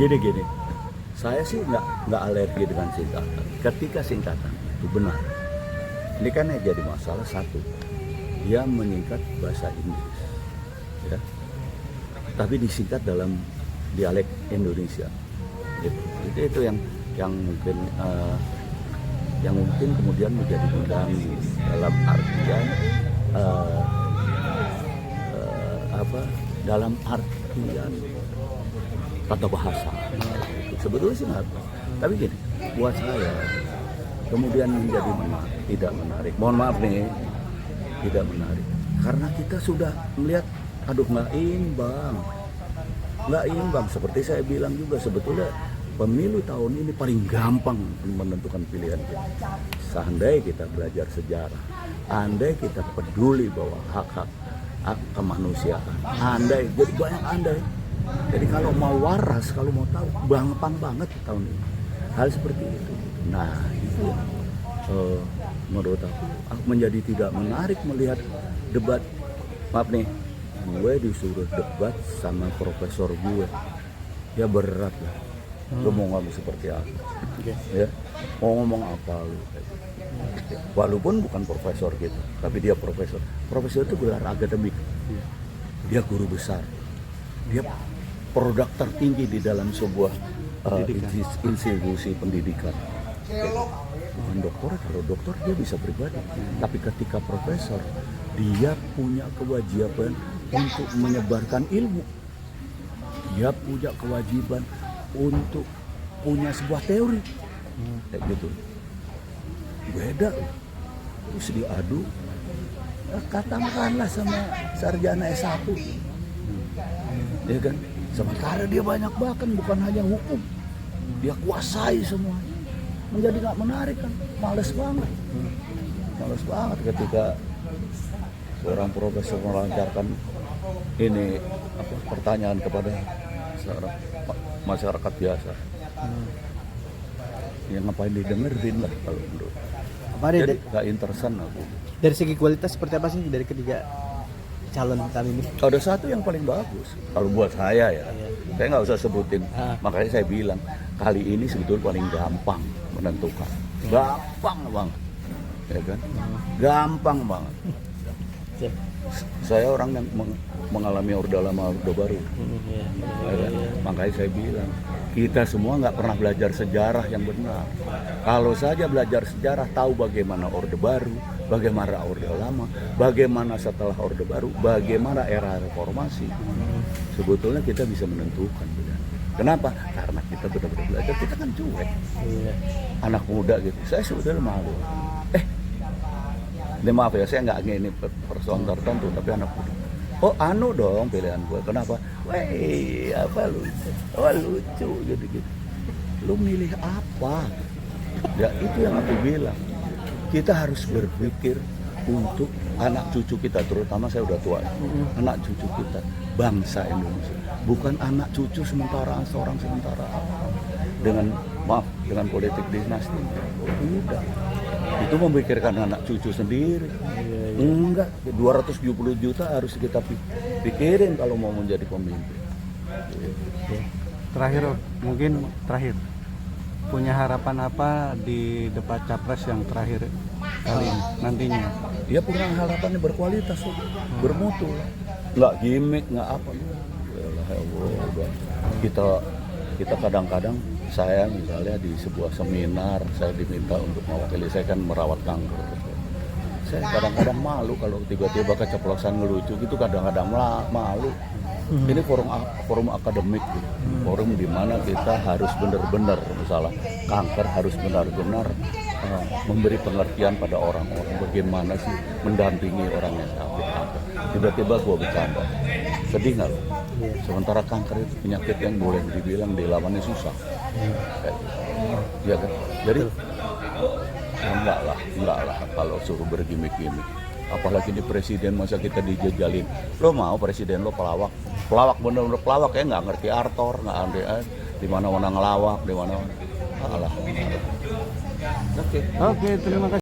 Gini, saya sih nggak alergi dengan singkatan. Ketika singkatan itu benar, ini kan yang jadi masalah satu, dia menyingkat bahasa Inggris, ya, tapi disingkat dalam dialek Indonesia. Gitu. Itu yang mungkin kemudian menjadi mengganggu dalam artian dalam artian kata bahasa. Sebetulnya sih nggak, tapi gini, buat saya kemudian menjadi tidak menarik. Mohon maaf nih, tidak menarik karena kita sudah melihat, aduh nggak imbang. Seperti saya bilang juga, sebetulnya pemilu tahun ini paling gampang menentukan pilihan kita. Seandai kita belajar sejarah, andai kita peduli bahwa hak kemanusiaan, andai, jadi banyak andai. Jadi kalau mau waras, kalau mau tahu, gampang banget tahun ini. Hal seperti itu. Nah, itu menurut aku menjadi tidak menarik melihat debat. Maaf nih, gue disuruh debat sama profesor gue. Ya berat lah. Lu mau ngomong seperti apa? Ya, mau ngomong apa lu? Walaupun bukan profesor gitu, tapi dia profesor. Profesor itu gelar akademik. Dia guru besar. Dia produk tertinggi di dalam sebuah institusi pendidikan. Bukan dokter, kalau dokter dia bisa pribadi. Tapi ketika profesor, dia punya kewajiban untuk menyebarkan ilmu. Dia punya kewajiban untuk punya sebuah teori. Kayak gitu. Beda. Terus diadu, katakanlah sama sarjana S1. Ya kan? Sementara dia banyak bahkan bukan hanya hukum, dia kuasai semuanya. Menjadi nggak menarik kan, males banget ketika seorang profesor melancarkan ini pertanyaan kepada seorang masyarakat biasa. Yang ngapain didengerin lah kalau menurut. Jadi nggak interesan aku. Dari segi kualitas seperti apa sih dari ketiga calon kali ini? Ada satu yang paling bagus kalau buat saya ya. Saya nggak usah sebutin. Makanya saya bilang kali ini sebetulnya paling gampang menentukan. Gampang banget, ya kan? Gampang banget. Saya orang yang mengalami Orde Lama Orde Baru. Ya kan? Makanya saya bilang kita semua nggak pernah belajar sejarah yang benar. Kalau saja belajar sejarah, tahu bagaimana Orde Baru, bagaimana Orde Lama, bagaimana setelah Orde Baru, bagaimana era reformasi. Sebetulnya kita bisa menentukan. Kenapa? Karena kita benar-benar belajar, kita kan cuek. Anak muda gitu, saya sebetulnya malu. Ini maaf ya, saya nggak ini persoalan tertentu, tapi anak muda. Oh dong pilihan gue, kenapa? Weh, apa lucu? Oh lucu gitu. Lu milih apa? Ya itu yang aku bilang. Kita harus berpikir untuk anak cucu kita, terutama saya udah tua. Anak cucu kita, bangsa Indonesia. Bukan anak cucu sementara dengan politik dinasti. Udah. Itu memikirkan anak cucu sendiri. Enggak, 270 juta harus kita pikirin kalau mau menjadi pemimpin. Terakhir, punya harapan apa di debat capres yang terakhir kali ini nantinya? Dia punya harapannya berkualitas, bermutu, nggak gimmick, nggak apa. Kita kadang-kadang, saya misalnya di sebuah seminar saya diminta untuk mewakili, saya kan merawat kanker. Saya kadang-kadang malu kalau tiba-tiba keceplosan ngelucu gitu, kadang-kadang malu. Ini forum akademik, gitu. Forum di mana kita harus benar-benar, misalnya kanker harus benar-benar memberi pengertian pada orang-orang bagaimana sih mendampingi orang yang sakit kanker. Tiba-tiba gua bercanda, sedih nggak lo? Sementara kanker itu penyakit yang boleh dibilang dilawannya susah. Ya kan? Jadi enggak lah kalau suruh bergimik-gimik. Apalagi di presiden, masa kita dijajalin. Lo mau presiden lo pelawak bener-bener pelawak ya, nggak ngerti artor, nggak ada di mana ngelawak, di mana. Oke, Oke, terima kasih.